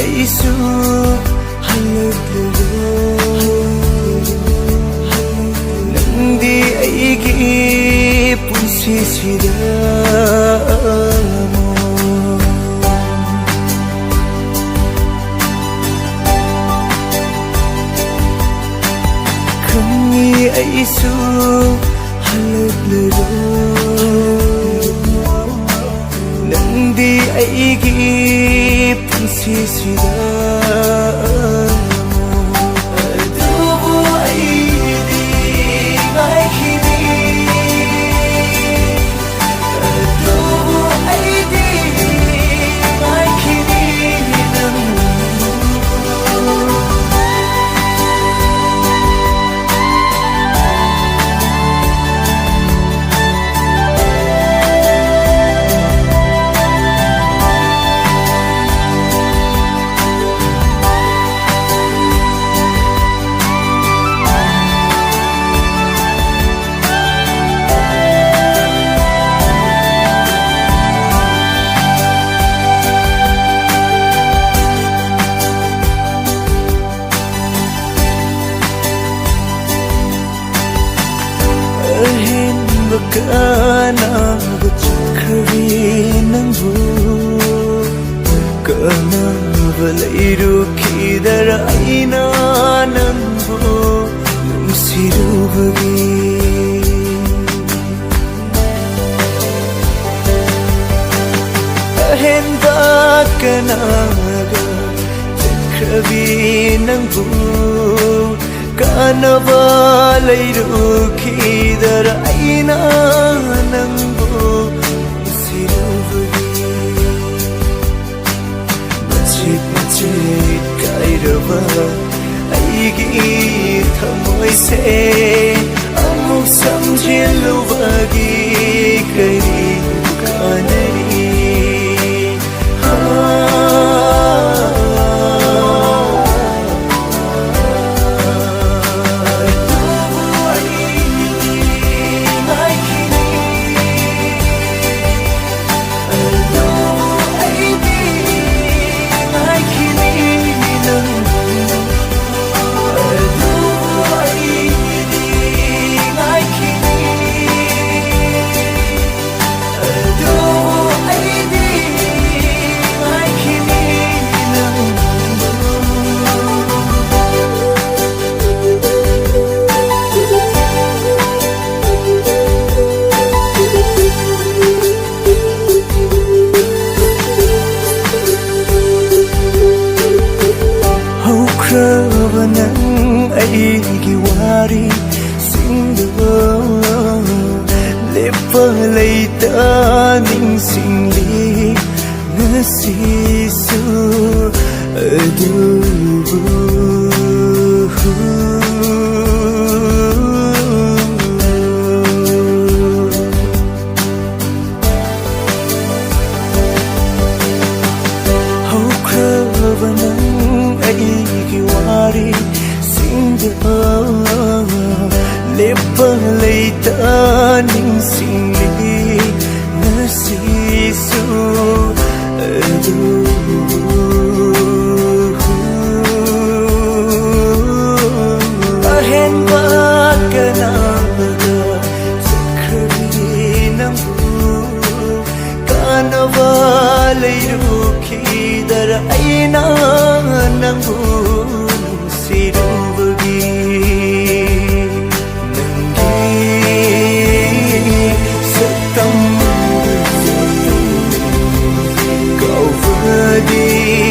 aisu halaglaro nangdi aigi punsisida kangi aisu halaglaro nangdi aigi punsisida adubu aidi ngaikini adubu aidi ngaikini kana gachkhri nangbu kana valairu khidar aina nangbu numsirubagi henda kana gachkhri nangbu kana valairu khidar aina nangbu siruvagi machit machit kairava aigi thamoi se amuk samjheluvagi kari kanari aigi wari singdo lepa leita ningsingli ngasisu adubu hau kravanang aigi wari lepa leita ningsingli ngasisu adubu ahenba kanaga sakhri nangbu kana valairu khidar aina nangbu siruvagi satam kau vadi